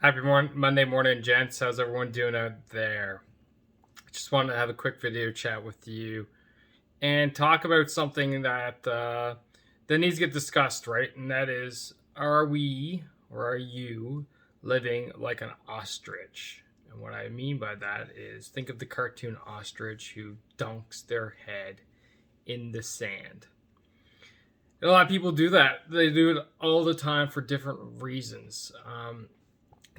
Happy Monday morning, gents. How's everyone doing out there? Just wanted to have a quick video chat with you and talk about something that needs to get discussed, right? And that is, are we or are you living like an ostrich? And what I mean by that is, think of the cartoon ostrich who dunks their head in the sand. And a lot of people do that. They do it all the time for different reasons.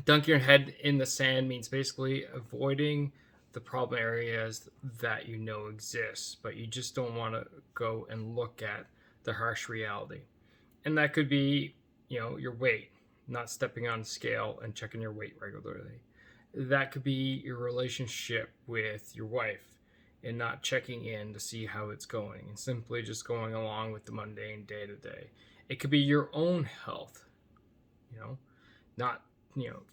Dunking your head in the sand means basically avoiding the problem areas that you know exist, but you just don't want to go and look at the harsh reality. And that could be, your weight, not stepping on the scale and checking your weight regularly. That could be your relationship with your wife and not checking in to see how it's going and simply just going along with the mundane day to day. It could be your own health, not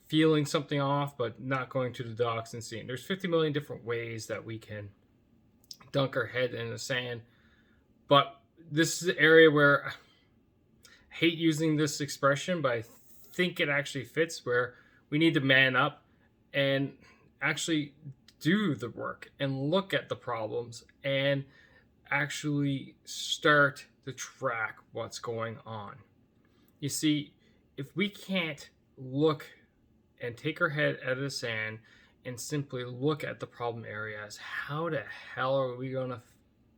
feeling something off, but not going to the docs and seeing. There's 50 million different ways that we can dunk our head in the sand. But this is an area where I hate using this expression, but I think it actually fits, where we need to man up and actually do the work and look at the problems and actually start to track what's going on. You see, if we can't look and take our head out of the sand and simply look at the problem areas, how the hell are we going to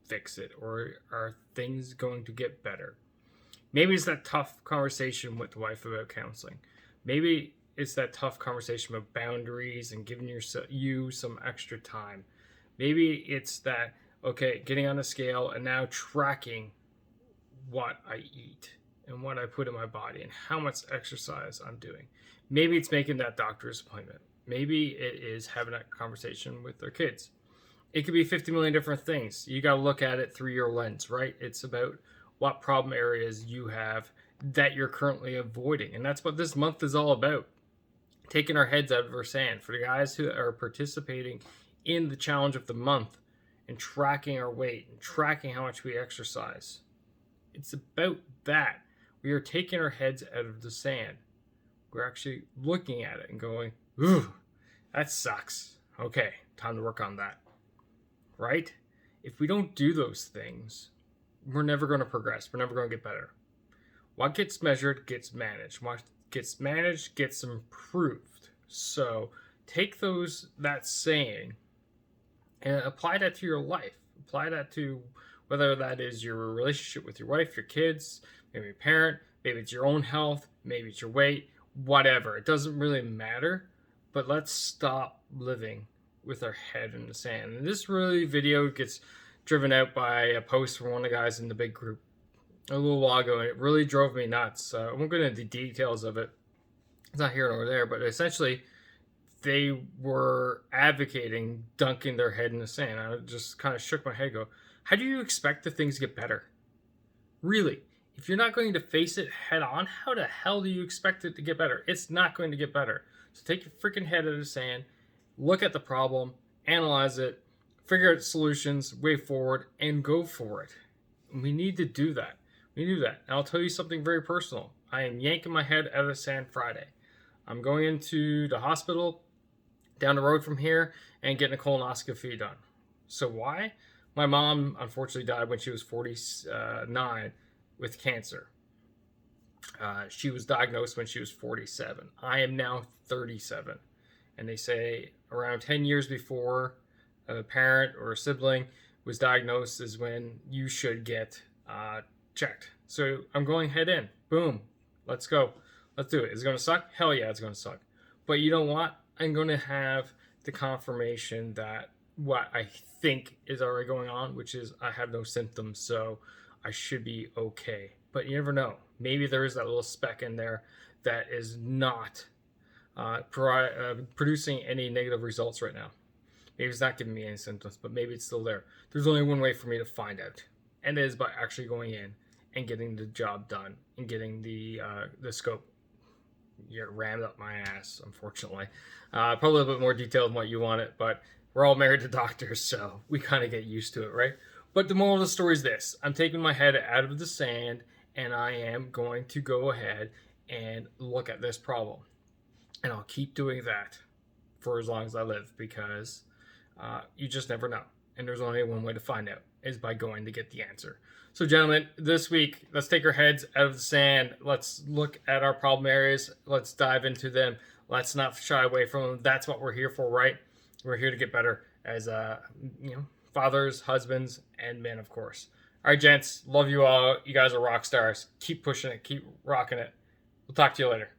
fix it? Or are things going to get better? Maybe it's that tough conversation with the wife about counseling. Maybe it's that tough conversation about boundaries and giving you some extra time. Maybe it's that, getting on a scale and now tracking what I eat and what I put in my body and how much exercise I'm doing. Maybe it's making that doctor's appointment. Maybe it is having that conversation with their kids. It could be 50 million different things. You got to look at it through your lens, right? It's about what problem areas you have that you're currently avoiding. And that's what this month is all about. Taking our heads out of our sand. For the guys who are participating in the challenge of the month and tracking our weight and tracking how much we exercise. It's about that. We are taking our heads out of the sand. We're actually looking at it and going, ooh, that sucks. Okay, time to work on that. Right? If we don't do those things, we're never going to progress. We're never going to get better. What gets measured gets managed. What gets managed gets improved. So take that saying and apply that to your life. Apply that to whether that is your relationship with your wife, your kids, maybe a parent, maybe it's your own health, maybe it's your weight, whatever. It doesn't really matter, but let's stop living with our head in the sand. And this video gets driven out by a post from one of the guys in the big group a little while ago, and it really drove me nuts. I won't go into the details of it. It's not here nor there, but essentially they were advocating dunking their head in the sand. I just kind of shook my head, go, how do you expect the things to get better? Really? If you're not going to face it head on, how the hell do you expect it to get better? It's not going to get better. So take your freaking head out of the sand, look at the problem, analyze it, figure out solutions, way forward, and go for it. We need to do that. We do that. And I'll tell you something very personal. I am yanking my head out of the sand Friday. I'm going into the hospital down the road from here and getting a colonoscopy done. So why? My mom unfortunately died when she was 49 with cancer. She was diagnosed when she was 47. I am now 37. And they say around 10 years before a parent or a sibling was diagnosed is when you should get checked. So I'm going head in. Boom. Let's go. Let's do it. Is it going to suck? Hell yeah, it's going to suck. But you know what? I'm going to have the confirmation that what I think is already going on, which is I have no symptoms, so I should be okay. But you never know. Maybe there is that little speck in there that is not producing any negative results right now. Maybe it's not giving me any symptoms, but maybe it's still there. There's only one way for me to find out, and it is by actually going in and getting the job done and getting the scope rammed up my ass, unfortunately. Probably a little bit more detailed than what you want it, but we're all married to doctors, so we kind of get used to it, right? But the moral of the story is this. I'm taking my head out of the sand, and I am going to go ahead and look at this problem. And I'll keep doing that for as long as I live, because you just never know. And there's only one way to find out, is by going to get the answer. So, gentlemen, this week, let's take our heads out of the sand. Let's look at our problem areas. Let's dive into them. Let's not shy away from them. That's what we're here for, right? We're here to get better as fathers, husbands, and men, of course. All right, gents. Love you all. You guys are rock stars. Keep pushing it. Keep rocking it. We'll talk to you later.